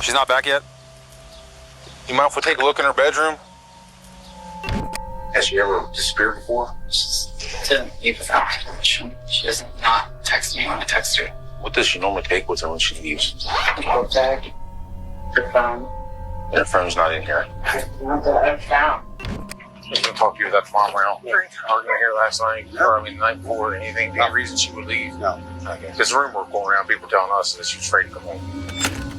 She's not back yet? You mind if we take a look in her bedroom? Has she ever disappeared before? She didn't leave without permission. She doesn't not text me when I text her. What does she normally take with her when she leaves? Book bag, her phone. Her phone's not in here. Not that I've found. You can talk to you that farm around. Arguing here last night, or the night before, anything, any reason she would leave? No. Okay. There's a rumor going around, people telling us that she was afraid to come home.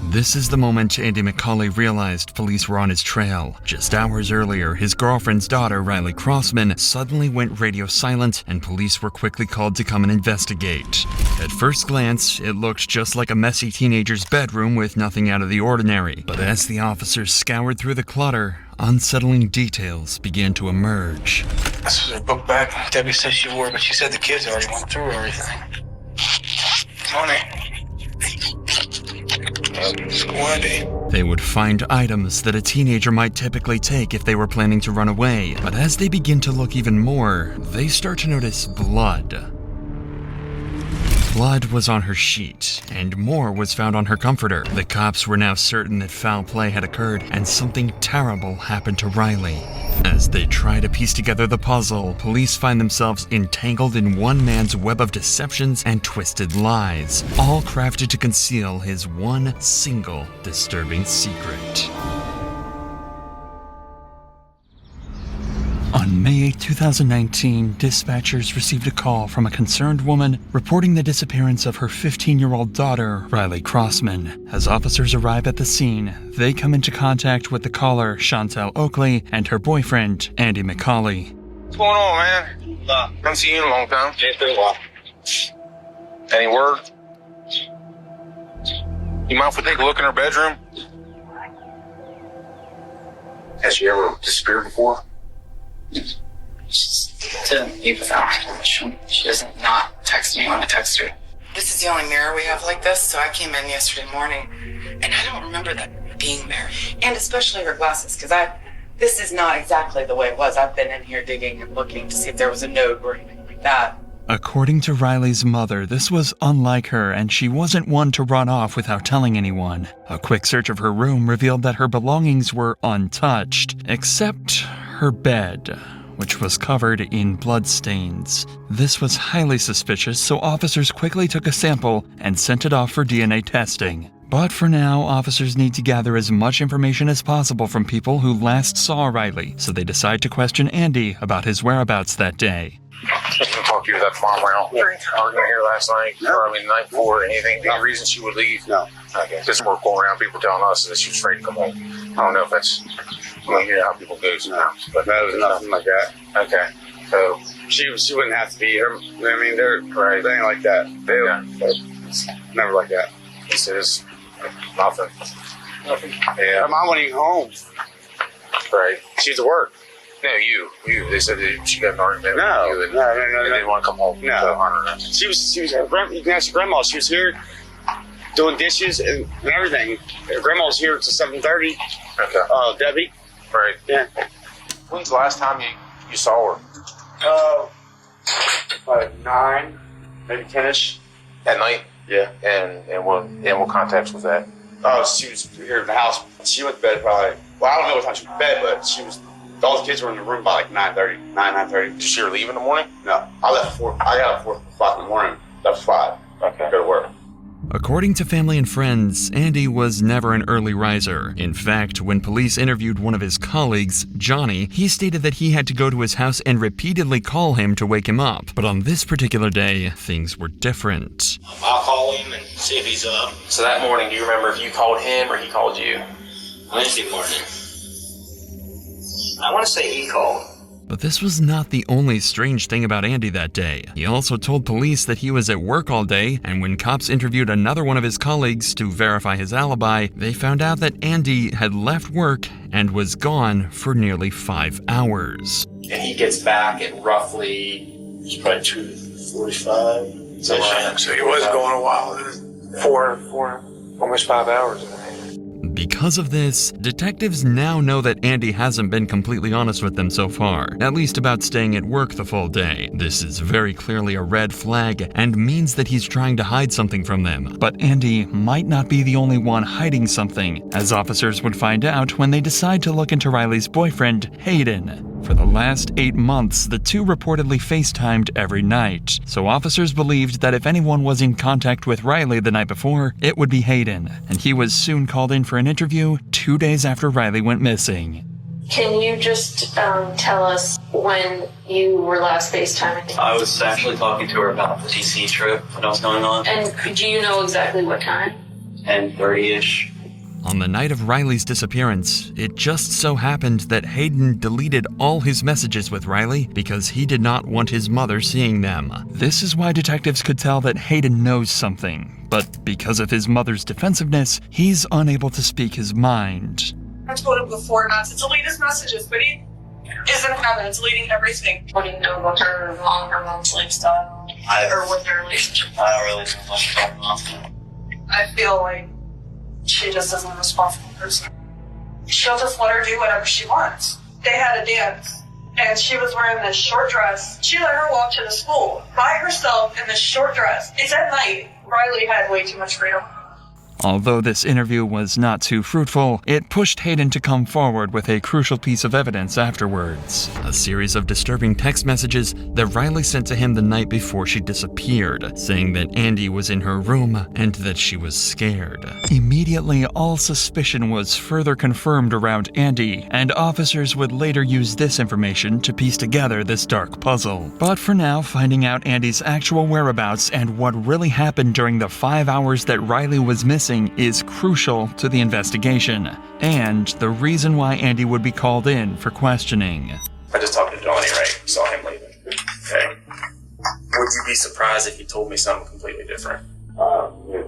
This is the moment Andy McCauley realized police were on his trail. Just hours earlier, his girlfriend's daughter, Riley Crossman, suddenly went radio silent, and police were quickly called to come and investigate. At first glance, it looked just like a messy teenager's bedroom with nothing out of the ordinary. But as the officers scoured through the clutter, unsettling details began to emerge. This was her book bag. Debbie said she wore it, but she said the kids already went through everything. Tony. Squaddy. They would find items that a teenager might typically take if they were planning to run away. But as they begin to look even more, they start to notice blood. Blood was on her sheet, and more was found on her comforter. The cops were now certain that foul play had occurred, and something terrible happened to Riley. As they try to piece together the puzzle, police find themselves entangled in one man's web of deceptions and twisted lies, all crafted to conceal his one single disturbing secret. On May 8, 2019, dispatchers received a call from a concerned woman reporting the disappearance of her 15-year-old daughter, Riley Crossman. As officers arrive at the scene, they come into contact with the caller, Chantel Oakley, and her boyfriend, Andy McCauley. What's going on, man? Haven't seen you in a long time. It's been a while. Any word? You mind if we take a look in her bedroom? Has she ever disappeared before? She didn't leave without permission. She doesn't not text me when I text her. This is the only mirror we have like this, so I came in yesterday morning, and I don't remember that being there. And especially her glasses, because this is not exactly the way it was. I've been in here digging and looking to see if there was a note or anything like that. According to Riley's mother, this was unlike her, and she wasn't one to run off without telling anyone. A quick search of her room revealed that her belongings were untouched, except her bed, which was covered in bloodstains. This was highly suspicious, so officers quickly took a sample and sent it off for DNA testing. But for now, officers need to gather as much information as possible from people who last saw Riley, so they decide to question Andy about his whereabouts that day. You can talk to you that farm around. Arguing here last night, or the night before, anything, any reason she would leave? No. Okay. There's more going around, people telling us that she was afraid to come home. I don't know if that's, you hear how people go sometimes, but That was nothing like that. okay. So, She wouldn't have to be her. I mean, they're right. They ain't like that. It's never like that. he says, nothing. Nothing. Yeah, Her mom wasn't even home. right. She's at work. No, you. They said that she got an argument No. with you and, No. and didn't want to come home. No. So, I don't know. She was her you can ask your grandma. She was here doing dishes and everything. Her grandma was here till 7:30. Okay. Debbie. Right. Yeah. When's the last time you saw her? Like 9, maybe 10ish. At night? Yeah. And what context was that? Oh, she was here in the house. She went to bed probably. Well, I don't know what time she went to bed, but she was. All the kids were in the room by like 9:30. Did she leave in the morning? No, I left at 4. I got up at 4 o'clock in the morning. Left at 5. Okay. Go to work. According to family and friends, Andy was never an early riser. In fact, when police interviewed one of his colleagues, Johnny, he stated that he had to go to his house and repeatedly call him to wake him up. But on this particular day, things were different. I'll call him and see if he's up. So that morning, do you remember if you called him or he called you? Wednesday morning. I want to say he called. But this was not the only strange thing about Andy that day. He also told police that he was at work all day, and when cops interviewed another one of his colleagues to verify his alibi, they found out that Andy had left work and was gone for nearly 5 hours. And he gets back at roughly, It's probably 2:45. somewhere around So he was going a while. 4, almost 5 hours. Because of this, detectives now know that Andy hasn't been completely honest with them so far, at least about staying at work the full day. This is very clearly a red flag and means that he's trying to hide something from them. But Andy might not be the only one hiding something, as officers would find out when they decide to look into Riley's boyfriend, Hayden. For the last 8 months, the two reportedly FaceTimed every night, so officers believed that if anyone was in contact with Riley the night before, it would be Hayden, and he was soon called in for an interview 2 days after Riley went missing. Can you just tell us when you were last FaceTiming? I was actually talking to her about the DC trip that was going on. And do you know exactly what time? 10:30-ish. On the night of Riley's disappearance, it just so happened that Hayden deleted all his messages with Riley because he did not want his mother seeing them. This is why detectives could tell that Hayden knows something, but because of his mother's defensiveness, he's unable to speak his mind. I told him before not to delete his messages, but he isn't having it, deleting everything. What do you know about her mom's lifestyle? Or what their relationship? I don't really know much about mom. I feel like she just isn't a responsible person. She'll just let her do whatever she wants. They had a dance, and she was wearing this short dress. She let her walk to the school by herself in this short dress. It's at night. Riley had way too much freedom. Although this interview was not too fruitful, it pushed Hayden to come forward with a crucial piece of evidence afterwards. A series of disturbing text messages that Riley sent to him the night before she disappeared, saying that Andy was in her room and that she was scared. Immediately, all suspicion was further confirmed around Andy, and officers would later use this information to piece together this dark puzzle. But for now, finding out Andy's actual whereabouts and what really happened during the 5 hours that Riley was missing is crucial to the investigation, and the reason why Andy would be called in for questioning. I just talked to Johnny, right? Saw him leaving. Okay. Would you be surprised if he told me something completely different?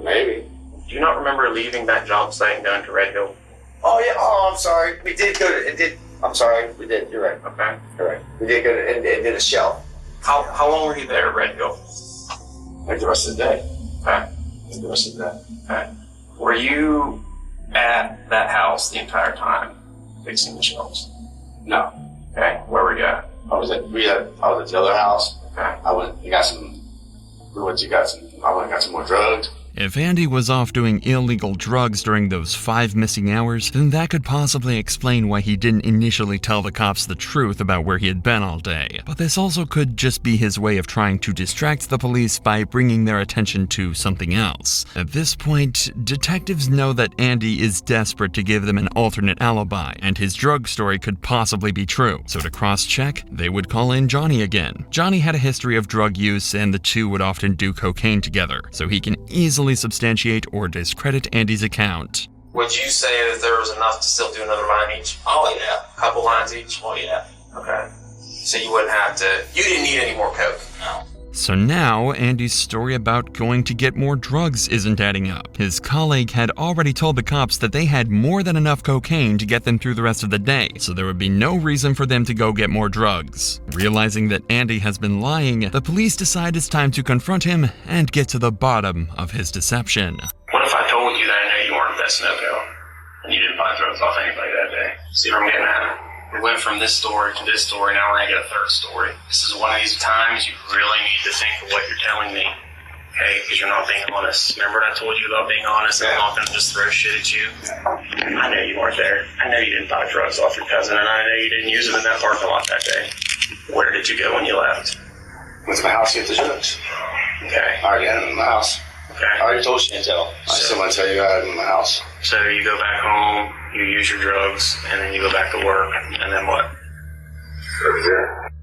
Maybe. Do you not remember leaving that job site and going to Red Hill? Oh, yeah. Oh, I'm sorry. We did go to, I'm sorry. We did. You're right. Okay. You're right. We did go to, and did a shell. How long were you there at Red Hill? Like the rest of the day. Okay. Like the rest of the day. Okay. Were you at that house the entire time fixing the shelves? No. Okay. Where were you at? I was at the other house. Okay. I went and got some more drugs. If Andy was off doing illegal drugs during those 5 missing hours, then that could possibly explain why he didn't initially tell the cops the truth about where he had been all day. But this also could just be his way of trying to distract the police by bringing their attention to something else. At this point, detectives know that Andy is desperate to give them an alternate alibi, and his drug story could possibly be true. So to cross-check, they would call in Johnny again. Johnny had a history of drug use, and the two would often do cocaine together, so he can easily substantiate or discredit Andy's account. Would you say that there was enough to still do another line each? Oh, yeah. A couple lines each? Oh, yeah. Okay. So you wouldn't have to, you didn't need any more coke? No. So now, Andy's story about going to get more drugs isn't adding up. His colleague had already told the cops that they had more than enough cocaine to get them through the rest of the day, so there would be no reason for them to go get more drugs. Realizing that Andy has been lying, the police decide it's time to confront him and get to the bottom of his deception. What if I told you that I know you weren't that Sunoco, and you didn't buy drugs off anybody that day? See what I'm getting at? We went from this story to this story, now we're gonna get a third story. This is one of these times you really need to think of what you're telling me, okay? Because you're not being honest. Remember what I told you about being honest and I'm not gonna just throw shit at you? I know you weren't there. I know you didn't buy drugs off your cousin, and I know you didn't use them in that parking lot that day. Where did you go when you left? Went to my house to get the drugs. Okay. I already had them in my house. Okay. I already told Chantel. I still want to tell you I had them in my house. So you go back home, you use your drugs, and then you go back to work, and then what?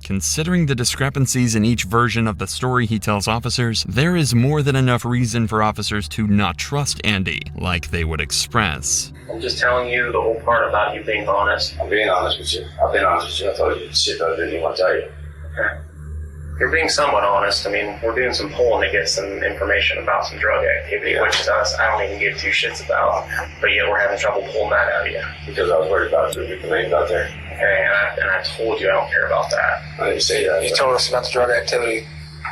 Considering the discrepancies in each version of the story he tells officers, there is more than enough reason for officers to not trust Andy, like they would express. I'm just telling you the whole part about you being honest. I'm being honest with you. I've been honest with you. I told you shit that I didn't even want to tell you. Okay. You're being somewhat honest. I mean, we're doing some polling to get some information about some drug activity, which to us, I don't even give two shits about. But yet we're having trouble pulling that out of you. Because I was worried about the names out there. Okay, and I told you I don't care about that. I didn't say that. You told us about the drug activity,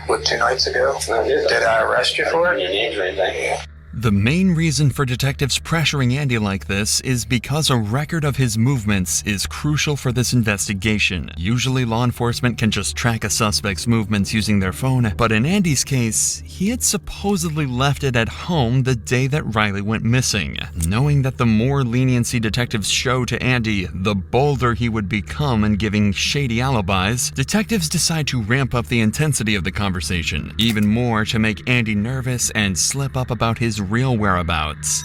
2 nights ago? I did. Did I arrest you for it? Your names or anything? The main reason for detectives pressuring Andy like this is because a record of his movements is crucial for this investigation. Usually law enforcement can just track a suspect's movements using their phone, but in Andy's case, he had supposedly left it at home the day that Riley went missing. Knowing that the more leniency detectives show to Andy, the bolder he would become in giving shady alibis, detectives decide to ramp up the intensity of the conversation, even more to make Andy nervous and slip up about his real whereabouts.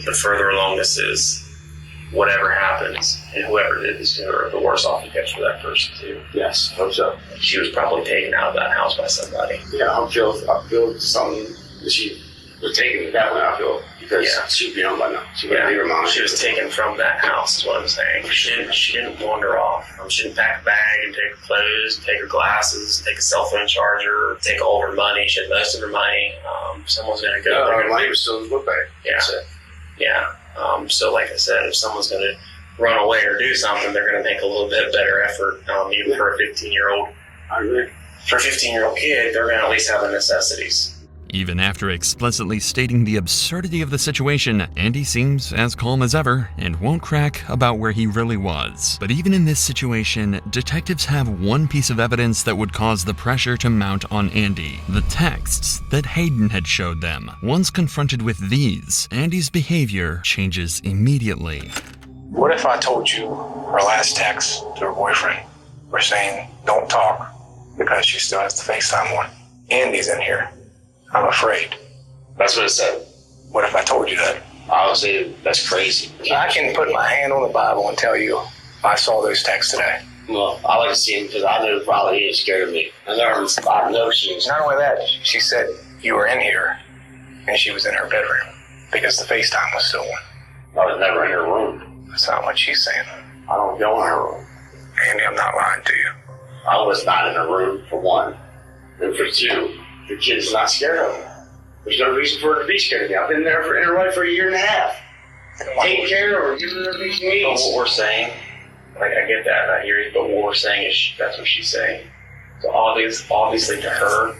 The further along this is, whatever happens, and whoever did this to her, the worse off it gets for that person too. Yes, hope so. She was probably taken out of that house by somebody. Yeah, I feel something that she was taken that way, I feel, because she'd be on by now. She wouldn't leave her mom. She was taken from that house, is what I'm saying. She didn't wander off. She didn't pack a bag and take her clothes, take her glasses, take a cell phone charger, take all of her money. She had most of her money. Someone's going to go. Her money was still in the book bag. Yeah. So like I said, if someone's going to run away or do something, they're going to make a little bit better effort, even for a 15-year-old. I agree. For a 15-year-old kid, they're going to at least have the necessities. Even after explicitly stating the absurdity of the situation, Andy seems as calm as ever and won't crack about where he really was. But even in this situation, detectives have one piece of evidence that would cause the pressure to mount on Andy: the texts that Hayden had showed them. Once confronted with these, Andy's behavior changes immediately. What if I told you her last text to her boyfriend? We're saying, don't talk, because she still has the FaceTime on. Andy's in here. I'm afraid. That's what it said. What if I told you that? I would say that's crazy. I can put my hand on the Bible and tell you I saw those texts today. Well, I like to see him because I know probably he is scared of me. I know she was. Not only that, she said you were in here and she was in her bedroom because the FaceTime was still on. I was never in her room. That's not what she's saying. I don't go in her room. Andy, I'm not lying to you. I was not in her room, for one. And for two, the kid's not scared of me. There's no reason for her to be scared of me. I've been there in her life for 1.5 years. Taking care of her, giving her everything she needs. But what we're saying, like, I get that, and I hear you, but what we're saying is that's what she's saying. So obviously to her,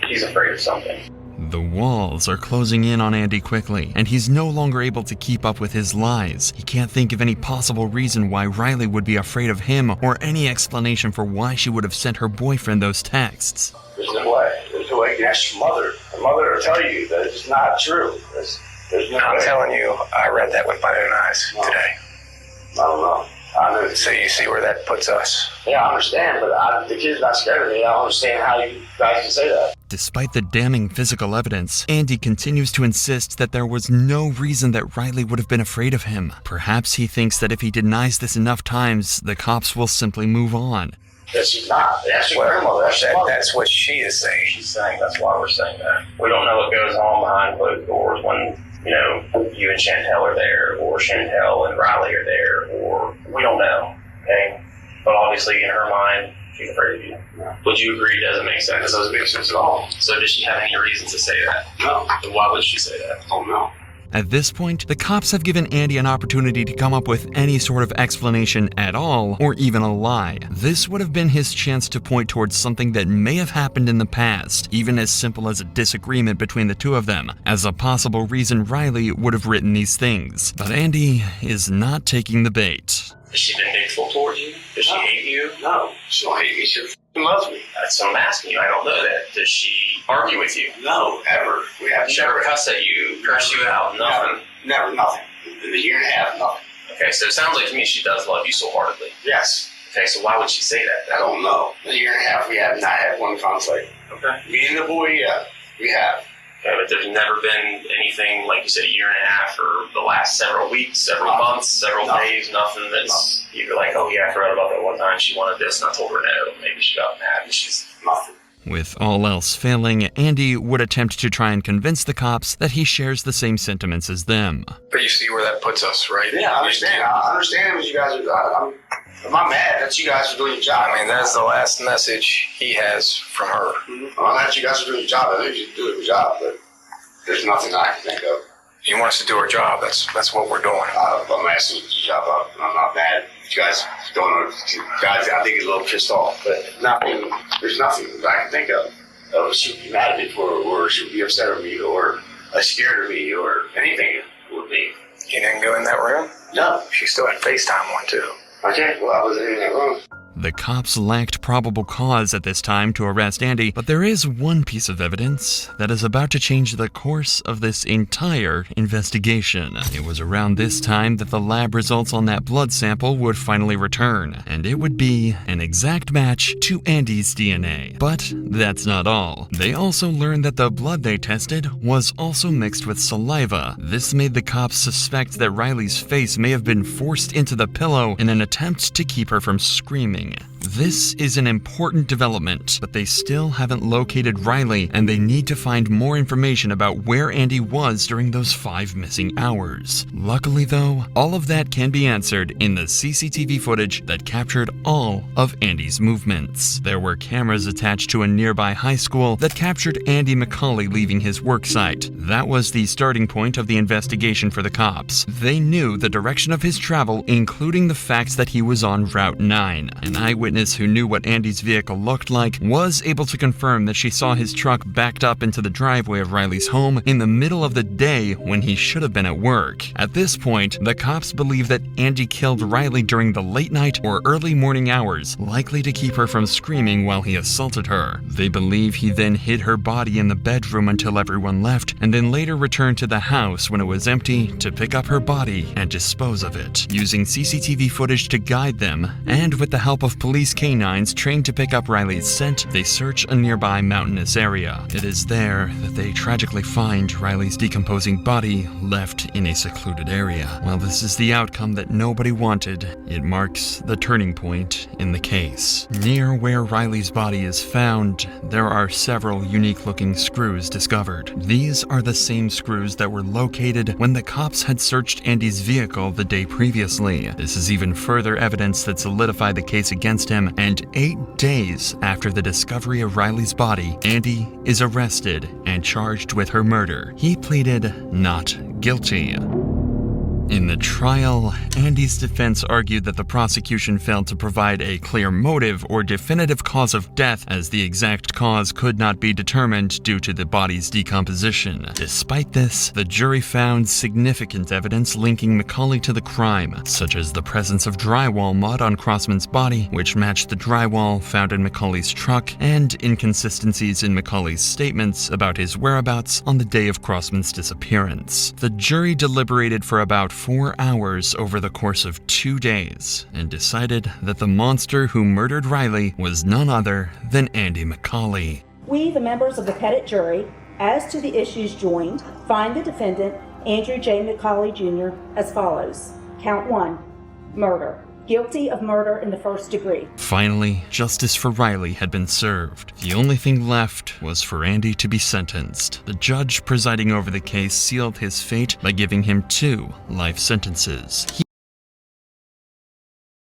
she's afraid of something. The walls are closing in on Andy quickly, and he's no longer able to keep up with his lies. He can't think of any possible reason why Riley would be afraid of him, or any explanation for why she would have sent her boyfriend those texts. There's no way. There's no way you can ask your mother. Her mother will tell you that it's not true. There's no way. I'm telling you, I read that with my own eyes today. I don't know. I know. So you see where that puts us. Yeah, I understand, but the kid's not scared of me. I don't understand how you guys can say that. Despite the damning physical evidence, Andy continues to insist that there was no reason that Riley would have been afraid of him. Perhaps he thinks that if he denies this enough times, the cops will simply move on. That she's not. That's your grandmother. That's what she is saying. She's saying that's why we're saying that. We don't know what goes on behind closed doors when, you and Chantel are there, or Chantel and Riley are there, or we don't know, okay? But obviously in her mind, she's afraid of you. Yeah. Would you agree it doesn't make sense? It doesn't make sense at all. So does she have any reason to say that? No. Then why would she say that? Oh, no. At this point, the cops have given Andy an opportunity to come up with any sort of explanation at all, or even a lie. This would have been his chance to point towards something that may have happened in the past, even as simple as a disagreement between the two of them, as a possible reason Riley would have written these things. But Andy is not taking the bait. Is she vindictful towards you? Does she hate you? No, she don't hate me. She loves me. That's what I'm asking you. I don't know that. Does she argue with you? No, ever. We have She never cuss at you, curse you out, nothing? Never, nothing. In 1.5 years, nothing. Okay, so it sounds like to me she does love you so heartedly. Yes. Okay, so why would she say that? I don't know. In 1.5 years, we have not had one conflict. Okay. Me and the boy, yeah, we have. Okay, but there's never been anything, like you said, 1.5 years or the last several weeks, several months, several days, nothing that's you're like, oh yeah, I forgot about that one time she wanted this and I told her no. Maybe she got mad and she's nothing. With all else failing, Andy would attempt to try and convince the cops that he shares the same sentiments as them. But you see where that puts us, right? Yeah, I understand. I understand what you guys are. I'm not mad that you guys are doing your job. I mean, that's the last message he has from her. Mm-hmm. I'm mad that you guys are doing your job. I know you do your job, but there's nothing I can think of. You want us to do our job. That's what we're doing. I'm asking you to do your job. I'm not mad. You guys don't. Guys, I think he's a little pissed off, but nothing. There's nothing I can think of. She would be mad at me for, or she would be upset with me, or scared of me or anything would be. You didn't go in that room? No. She still had FaceTime on too. Okay, well, I wasn't in that room. The cops lacked probable cause at this time to arrest Andy, but there is one piece of evidence that is about to change the course of this entire investigation. It was around this time that the lab results on that blood sample would finally return, and it would be an exact match to Andy's DNA. But that's not all. They also learned that the blood they tested was also mixed with saliva. This made the cops suspect that Riley's face may have been forced into the pillow in an attempt to keep her from screaming. This is an important development, but they still haven't located Riley, and they need to find more information about where Andy was during those 5 missing hours. Luckily though, all of that can be answered in the CCTV footage that captured all of Andy's movements. There were cameras attached to a nearby high school that captured Andy McCauley leaving his work site. That was the starting point of the investigation for the cops. They knew the direction of his travel, including the fact that he was on Route 9. An eyewitness who knew what Andy's vehicle looked like was able to confirm that she saw his truck backed up into the driveway of Riley's home in the middle of the day when he should have been at work. At this point, the cops believe that Andy killed Riley during the late night or early morning hours, likely to keep her from screaming while he assaulted her. They believe he then hid her body in the bedroom until everyone left, and then later returned to the house when it was empty to pick up her body and dispose of it. Using CCTV footage to guide them, and with the help of police canines trained to pick up Riley's scent, they search a nearby mountainous area. It is there that they tragically find Riley's decomposing body left in a secluded area. While this is the outcome that nobody wanted, it marks the turning point in the case. Near where Riley's body is found, there are several unique-looking screws discovered. These are the same screws that were located when the cops had searched Andy's vehicle the day previously. This is even further evidence that solidified the case against him, and 8 days after the discovery of Riley's body, Andy is arrested and charged with her murder. He pleaded not guilty. In the trial, Andy's defense argued that the prosecution failed to provide a clear motive or definitive cause of death, as the exact cause could not be determined due to the body's decomposition. Despite this, the jury found significant evidence linking McCauley to the crime, such as the presence of drywall mud on Crossman's body, which matched the drywall found in McCauley's truck, and inconsistencies in McCauley's statements about his whereabouts on the day of Crossman's disappearance. The jury deliberated for about 4 hours over the course of 2 days and decided that the monster who murdered Riley was none other than Andy McCauley. We, the members of the Pettit jury, as to the issues joined, find the defendant, Andrew J. McCauley Jr., as follows. Count 1, murder. Guilty of murder in the first degree. Finally, justice for Riley had been served. The only thing left was for Andy to be sentenced. The judge presiding over the case sealed his fate by giving him 2 life sentences.